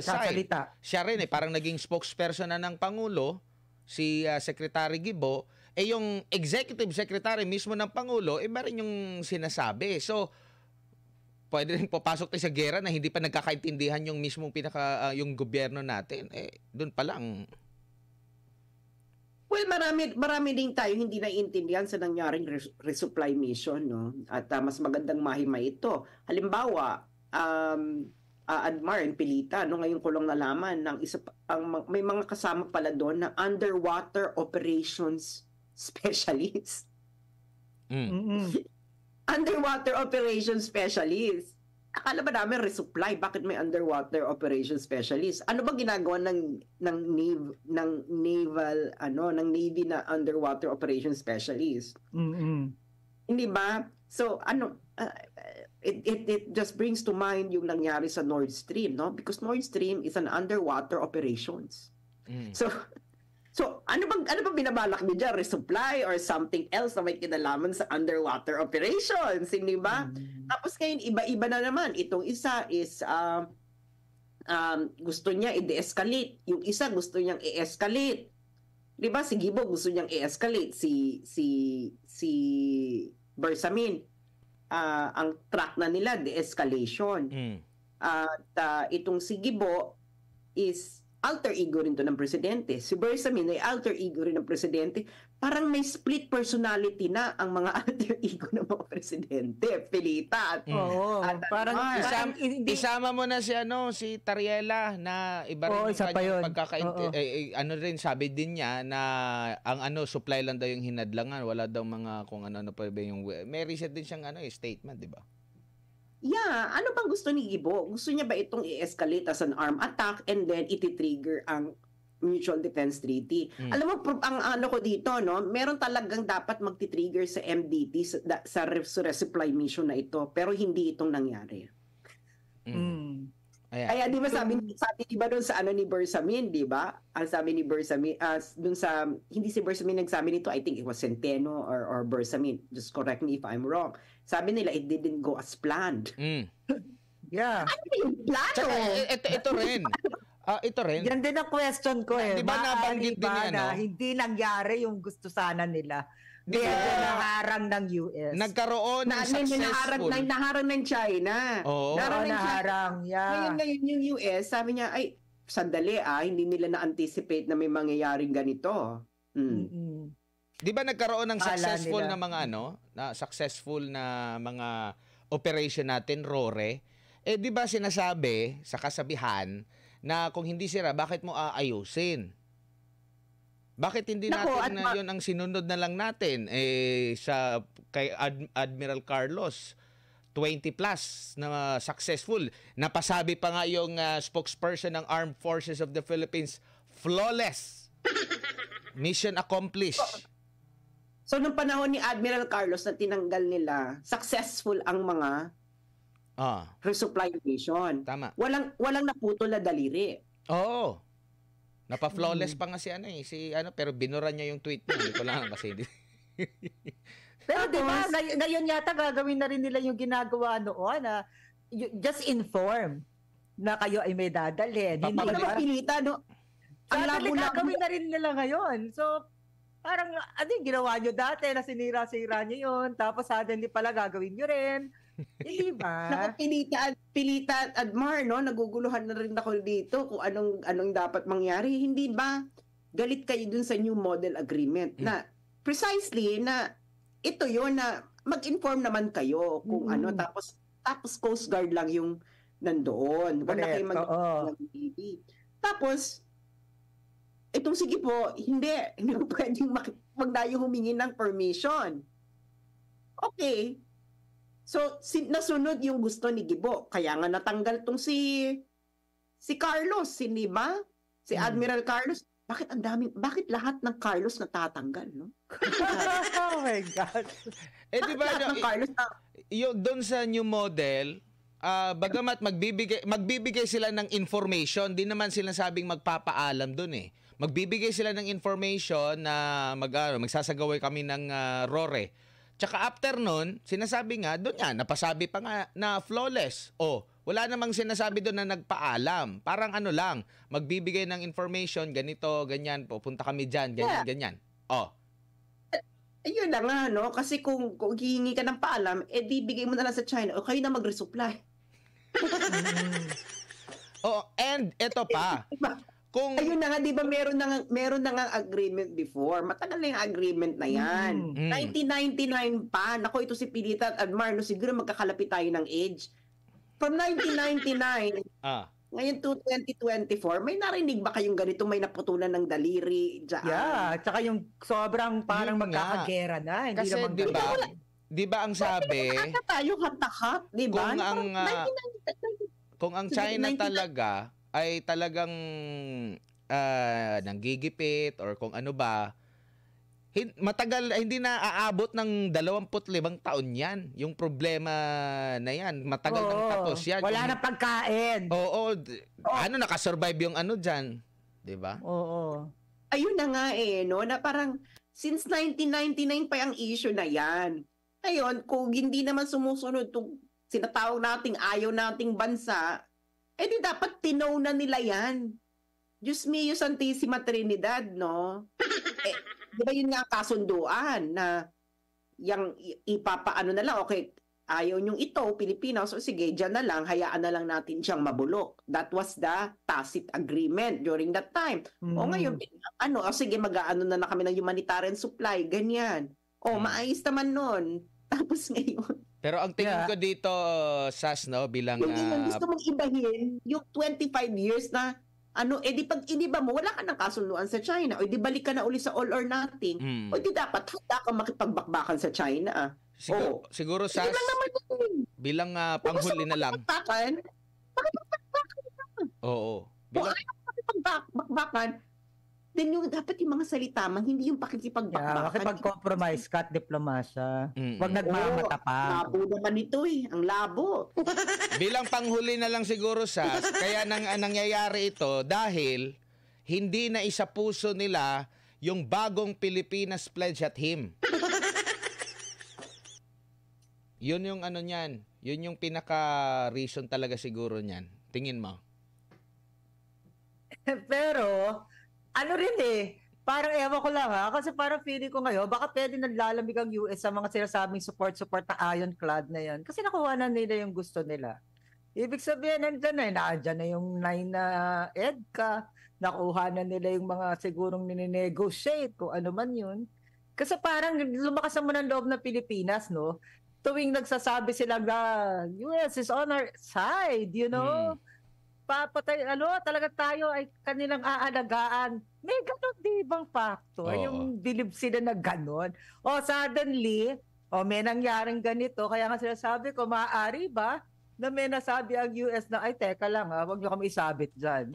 side. Siya rin parang naging spokesperson na ng Pangulo, si Secretary Gibo, yung executive secretary mismo ng Pangulo, iba rin yung sinasabi. So, pwede rin papasok tayo sa gera na hindi pa nagkakaintindihan yung mismong yung gobyerno natin. Doon pa lang. Well, marami din tayo hindi naiintindihan sa nangyaring resupply mission, no? At mas magandang mahimay ito. Halimbawa, Admar and Pilita, no, ngayon ko lang nalaman ng may mga kasama pala doon na underwater operations specialist. Underwater operations specialist. Akala ba namin resupply? Bakit may underwater operations specialist? Ano ba ginagawa ng Navy na underwater operations specialist? Hindi ba? So it just brings to mind yung nangyari sa Nord Stream, no? Because Nord Stream is an underwater operations. So ano bang binabalak niyo diyan? Resupply or something else na may kinalaman sa underwater operations, hindi ba? Tapos ngayon iba-iba na naman. Itong isa is gusto niya i-de-escalate. Yung isa gusto niyang i-escalate. 'Di ba? Si Gibo gusto niyang i-escalate, si Bersamin. Ang track na nila de-escalation. At itong si Gibo is alter ego rin to ng presidente. Si Bersamin ay alter ego rin ng presidente. Parang may split personality na ang mga alter ego ng mga presidente. Pilita. Parang isama mo na si Tariela na iba rin yung kanyang ano rin, sabi din niya na ang supply lang daw yung hinadlangan. Wala daw mga kung ano pa ba yung may recent din siyang statement, di ba? Yeah, ano bang gusto ni Gibo? Gusto niya ba itong i-escalate as an armed attack and then iti-trigger ang Mutual Defense Treaty? Alam mo, ang ko dito, no, meron talagang dapat magti-trigger sa MDT sa resupply mission na ito, pero hindi itong nangyari. Kaya di ba sabi di ba doon sa ni Bersamin, di ba? Ang sabi ni Bersamin, doon sa hindi si Bersamin nagsabi nito, I think it was Centeno or Bersamin. Just correct me if I'm wrong. Sabi nila it didn't go as planned. Yeah. Ano ba yung plano? Ito rin. Yan din ang question ko Di ba nabanggit din na hindi nangyari yung gusto sana nila. Medyo naharang ng US. Nagkaroon ng successful. Naharang ng China. Naharang. Yeah. Ngayon yung US, sabi niya, ay, sandali hindi nila na-anticipate na may mangyayaring ganito. Di ba nagkaroon ng successful na mga successful na mga operation natin, RORE? Di ba sinasabi sa kasabihan na kung hindi sira, bakit mo aayusin? Bakit hindi natin yun ang sinunod na lang natin kay Admiral Carlos 20 plus na successful. Napasabi pa nga yung spokesperson ng Armed Forces of the Philippines, flawless. Mission accomplished. So nung panahon ni Admiral Carlos na tinanggal nila, successful ang mga resupply mission. Tama. Walang naputol na daliri. Oo. Napa-flawless pa nga pero binura niya yung tweet niya. Hindi ko lang kasi. Pero di ba, ngayon yata gagawin na rin nila yung ginagawa noon na just inform na kayo ay may dadalhin. Hindi naman pilita, no? Ang gagawin na rin nila ngayon. So, parang, yung ginawa nyo dati na sinira-sira nyo yun, tapos suddenly pala gagawin nyo rin. Hindi ba? Pilita at Admar, no? Naguguluhan na rin ako dito kung anong dapat mangyari. Hindi ba? Galit kayo dun sa new model agreement na precisely na ito yun na mag-inform naman kayo kung tapos Coast Guard lang yung nandoon. Wala kayong mag-TV. Tapos, itong sige po, hindi ko pwedeng magdayo humingi ng permission. Okay. So, nasunod yung gusto ni Gibo. Kaya nga natanggal tong si Carlos, hindi ba? Si Admiral Carlos. Bakit lahat ng Carlos natatanggal, no? Oh my God. Di ba, lahat ng Carlos yung doon sa new model, bagamat magbibigay sila ng information, di naman sila sabing magpapaalam doon eh. Magbibigay sila ng information na magsasagaway kami ng RORE. Tsaka after nun, sinasabi nga, doon yan, napasabi pa nga na flawless. Wala namang sinasabi doon na nagpaalam. Parang ano lang, magbibigay ng information, ganito, ganyan, pupunta kami dyan, ganyan, ganyan. Ayun na nga, no? Kasi kung hihingi ka ng paalam, di bigay mo na lang sa China, o kayo na mag-resupply. And ito pa. Ayun na nga, di ba meron na nga agreement before. Matagal na yung agreement na yan. 1999 pa. Nako, ito si Pilita at Admar, no, siguro magkakalapit tayo ng age. From 1999, ngayon to 2024, may narinig ba kayong ganito, may naputulan ng daliri dyan? Yeah, tsaka yung sobrang parang magkakagera na. Hindi kasi naman di ba ang sabi, tayo hat-hat, di ba? Kung ang China talaga ay talagang nanggigipit or kung ano ba, matagal, hindi na aabot ng 25 taon yan. Yung problema na yan, matagal nang tapos yan. Wala na pagkain. Nakasurvive yung ano dyan. Diba? Oo. Ayun na nga no, na parang since 1999 pa yung issue na yan. Ngayon, kung hindi naman sumusunod itong sinatawag nating ayaw nating bansa, di dapat tinaw na nila yan. Diyos mio Santissima Trinidad, no? Di ba yun nga kasunduan na yung ipapaano na lang, okay, ayaw nyong ito, Pilipinas, so sige, dyan na lang, hayaan na lang natin siyang mabulok. That was the tacit agreement during that time. O ngayon, sige, mag-aano na kami ng humanitarian supply, ganyan. Maayos naman nun. Tapos ngayon, pero ang tingin ko dito, Sas, no, bilang yung gusto mong ibahin yung 25 years na di pag iniba mo, wala ka ng kasunduan sa China, o di balik ka na uli sa all or nothing, o di dapat handa ka makipagbakbakan sa China. Siguro, Sas, bilang panghuli na lang. Makipagbakan. Oo. Kung ayaw makipagbakbakan, then yung dapat yung mga salita man, hindi yung pakikipagbakbakan. Makipag-compromise ka at diplomasya. Huwag nagmamatapang. Labo naman ito ang labo. Bilang panghuli na lang siguro, Sas, kaya nangyayari ito dahil hindi na isa puso nila yung bagong Pilipinas Pledge at Him. Yun yung ano niyan. Yun yung pinaka-reason talaga siguro niyan. Tingin mo. Pero, parang ewan ko lang kasi parang feeling ko ngayon, baka pwede naglalamig ang US sa mga sinasabing support na ironclad na yan. Kasi nakuha na nila yung gusto nila. Ibig sabihin, nandyan na yung 9 na EDCA, nakuha na nila yung mga sigurong nininegotiate, kung ano man yun. Kasi parang lumakas naman ang loob ng Pilipinas, no? Tuwing nagsasabi sila na US is on our side, you know? Papatay, talaga tayo ay kanilang aalagaan. May ganon di bang factor? Yung believe sila na ganon. Suddenly, may nangyaring ganito. Kaya nga sinasabi ko, maaari ba na may nasabi ang US na, ay, teka lang huwag nyo kami isabit dyan.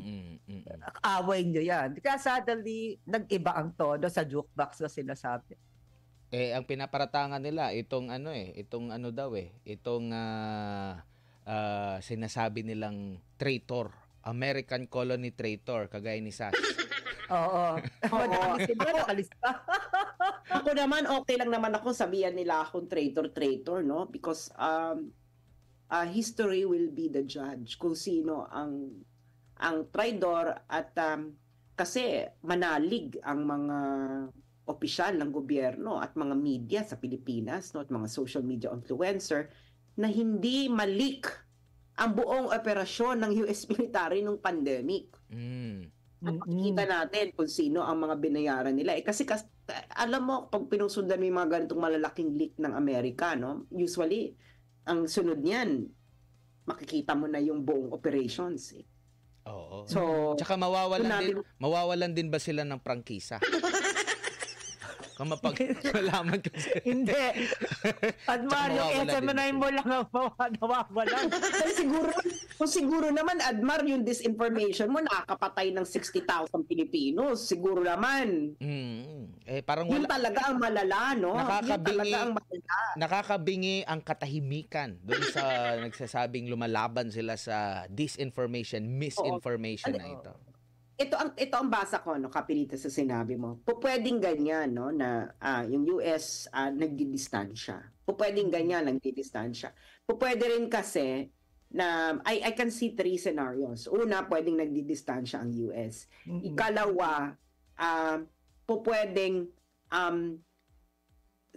Away nyo yan. Kaya suddenly, nag-iba ang todo sa jukebox na sinasabi. Ang pinaparatangan nila, itong sinasabi nilang traitor, American colony traitor, kagaya ni Sas. Oo. Ako naman, okay lang naman ako, sabihan nila akong traitor, no? Because history will be the judge kung sino ang traitor at kasi manalig ang mga opisyal ng gobyerno at mga media sa Pilipinas, no? At mga social media influencer na hindi malik ang buong operasyon ng US military nung pandemic. At makikita natin kung sino ang mga binayaran nila. Kasi alam mo, pag pinusundan mo yung mga ganitong malalaking leak ng Amerika, no? Usually, ang sunod niyan, makikita mo na yung buong operations. Oo. So, tsaka mawawalan din ba sila ng prangkisa? Baka mapag-alaman ko Hindi. Admar, yung mawawala SMNI din mo lang ang nawawala. Siguro naman, Admar, yung disinformation mo nakakapatay ng 60,000 Pilipinos. Siguro naman. Parang Yun talaga ang malala, no? Nakakabingi ang katahimikan doon sa nagsasabing lumalaban sila sa disinformation, misinformation na ito. Ito ang basa ko, no, Kapilita, sa sinabi mo. Pwedeng ganyan, no, na yung US nagdidistansya. Pwedeng ganyan, nagdidistansya. Pwede rin kasi na I can see 3 scenarios. Una, pwedeng nagdidistansya ang US. Ikalawa, pwedeng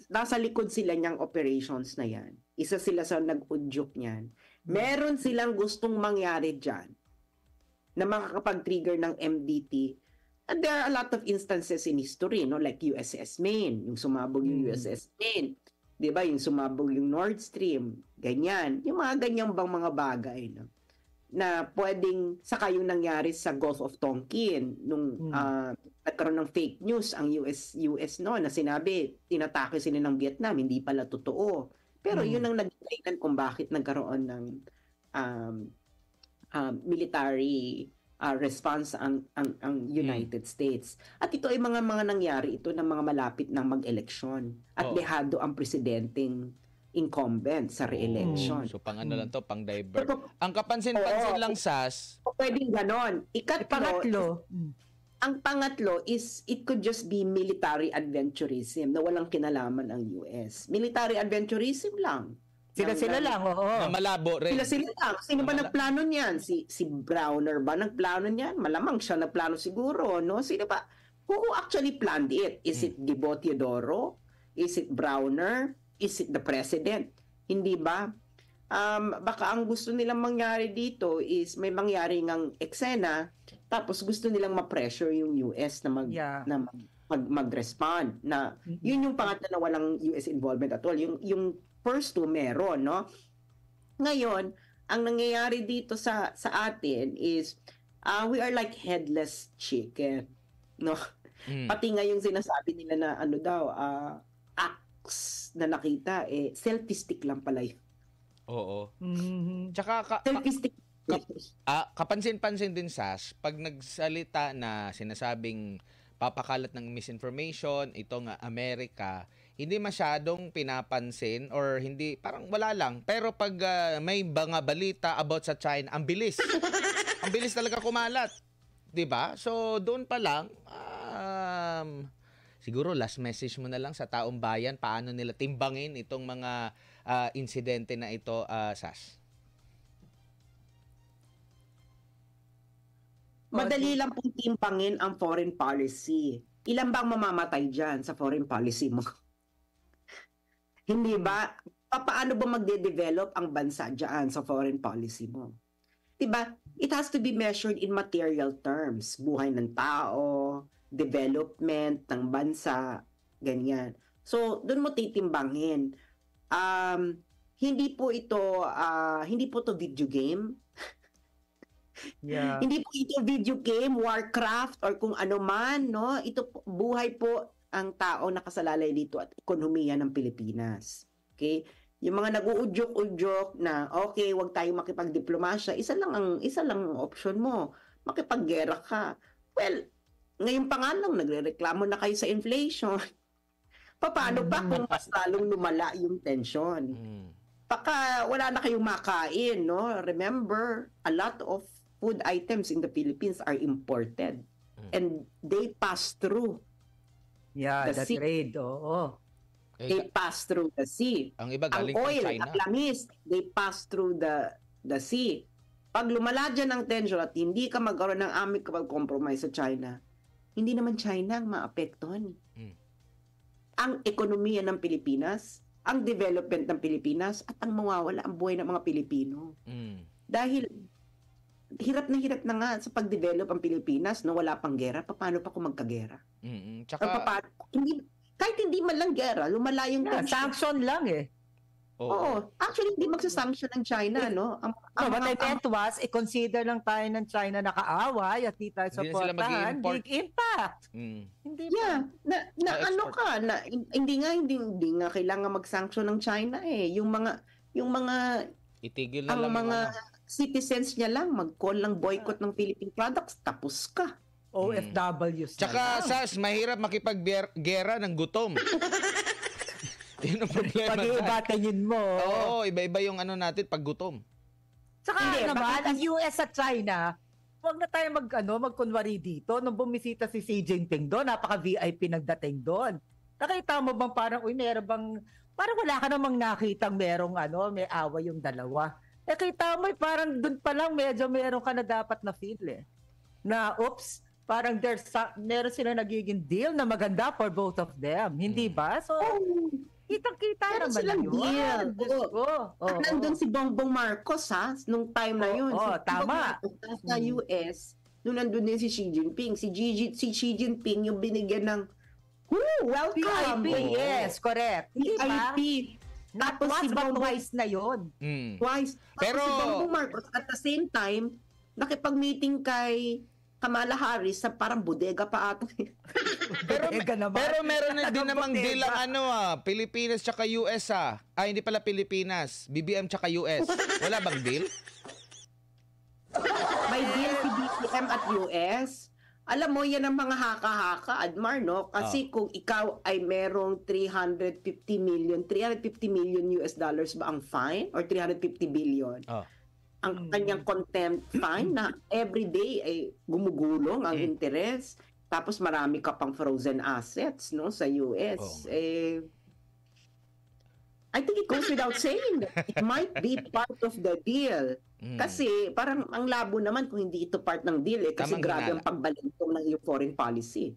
nasa likod sila niyang operations na yan. Isa sila sa nag-udyok niyan. Meron silang gustong mangyari dyan na makakapag-trigger ng MDT. And there are a lot of instances in history, no, like USS Maine, yung sumabog yung USS Maine. 'Di ba? Yung sumabog yung Nord Stream, ganyan. Yung mga ganyang bang mga bagay, no, na pwedeng saka yung nangyari sa Gulf of Tonkin nung nagkaroon ng fake news ang US no, na sinabi tinatake sila ng Vietnam, hindi pala totoo. Pero yun ang nag-dahilan kung bakit nagkaroon ng military response ang United States. At ito ay mga nangyari ito ng mga malapit ng mag-eleksyon at dehado ang presidenteng incumbent sa re-election. So pang ano lang to, pang divert. Ang kapansin-pansin lang, Sas, pwedeng ganon. Pangatlo, ang pangatlo is it could just be military adventurism na walang kinalaman ang US. Military adventurism lang. Sila lang, oo. Na malabo rin. Sila lang. Sino ba nagplano niyan? Si Browner ba nagplano niyan? Malamang siya nagplano siguro, no? Sino ba? Who actually planned it? Is it Gibo Teodoro? Is it Browner? Is it the president? Hindi ba? Baka ang gusto nilang mangyari dito is may mangyari ngang eksena, tapos gusto nilang ma-pressure yung US na mag-respond. Na yun yung pangatlo na walang US involvement at all. Yung first two meron, no? Ngayon, ang nangyayari dito sa atin is we are like headless chicken, no? Pati nga yung sinasabi nila na ano daw, acts na nakita, selfie stick lang pala yun. Oo. Tsaka selfie stick. Kapansin-pansin din, Sas, pag nagsalita na sinasabing papakalat ng misinformation, ito nga Amerika, hindi masyadong pinapansin or hindi, parang wala lang. Pero pag may mga balita about sa China, ang bilis. Ang bilis talaga kumalat. 'Di ba? So doon pa lang, siguro last message mo na lang sa taong bayan, paano nila timbangin itong mga insidente na ito, Sas? Madali lang pong timbangin ang foreign policy. Ilan bang mamamatay dyan sa foreign policy mo? Hindi ba? Paano ba magde-develop ang bansa dyan sa foreign policy mo? Diba? It has to be measured in material terms. Buhay ng tao, development ng bansa, ganyan. So, doon mo titimbangin. Hindi po to video game. Yeah. Hindi po ito video game, Warcraft, or kung ano man, no? Ito buhay po ang tao nakasalalay dito at ekonomiya ng Pilipinas. Okay? Yung mga nag-uudyok-udyok na okay, wag tayong makipagdiplomasya, isa lang ang option mo. Makipaggera ka. Well, ngayon pa nga lang nagrereklamo na kayo sa inflation. Paano pa kung mas lalong lumala yung tension? Baka wala na kayong makain, no? Remember, a lot of food items in the Philippines are imported and they pass through the sea. trade, oo. They pass through the sea. Ang iba galing ang oil, from China. ang langis, they pass through the sea. Pag lumala dyan ang tension at hindi ka magkaroon ng amicable compromise sa China, hindi naman China ang maapektuhan. Ang ekonomiya ng Pilipinas, ang development ng Pilipinas, at ang mawawala ang buhay ng mga Pilipino. Dahil hirap na nga sa pag-develop ang Pilipinas, no, wala pang gera, paano pa kung magkagera? Tsaka Kahit hindi man lang gera, lumala yung tension. Sanction lang Oo. Actually, hindi magsasanction ng China, no? No, what I meant was, consider lang tayo ng China na kaaway at di tayo Hindi na sila supportahan, mag-i-import. big impact. Mm. Hindi Yeah, ba? na ano export. ka na hindi nga kailangan mag-sanction ng China eh. Yung mga Itigil na ang lang yung mga ano. citizens niya lang mag-call ng boycott ng Philippine products, tapos ka. OFWs Tsaka, na lang. Sas, mahirap makipaggera ng gutom. Yun ang problema. Pag-iibatinin mo. Oo, iba-iba yung ano natin pag gutom. Tsaka Hindi, naman, ang US at China, huwag na tayo magkunwari dito. Nung bumisita si Xi Jinping doon, napaka-VIP nagdating doon. Nakita mo bang parang, parang wala ka namang nakitang may away yung dalawa. Kita mo, parang doon pa lang medyo meron ka na dapat na feel eh. Na, oops, parang meron sila nagiging deal na maganda for both of them. Hindi ba? So, kitang-kita Meron naman silang yun. deal. Diyos ko. At nandun si Bongbong Marcos nung time na yun. Oo, Si tama. Bongbong Marcos sa US, nung nandun din si Xi Jinping. Si Xi Jinping yung binigyan ng welcome. VIP, yes, correct. Hindi ba? VIP. Tapos Once si but Bongbong twice na yun. Mm. twice. Tapos Pero- si Bongbong Marcos at the same time, nakipag-meeting kay Kamala Harris sa parang bodega pa ata. Pero, Bodega naman. pero meron na din Talagang namang bodega. deal ang Pilipinas tsaka US hindi pala Pilipinas. BBM tsaka US. Wala bang deal? May deal si BBM at US. Alam mo, yan ang mga haka-haka, Admar, no? Kasi kung ikaw ay merong 350 million US dollars ba ang fine? Or 350 billion? Oh. Ang kanyang contempt fine na everyday ay gumugulong ang interest. Tapos marami ka pang frozen assets, no, sa US. I think it goes without saying that it might be part of the deal. Kasi parang ang labo naman kung hindi ito part ng deal kasi Tamang grabe hinala. ang pagbalintong ng iyong foreign policy.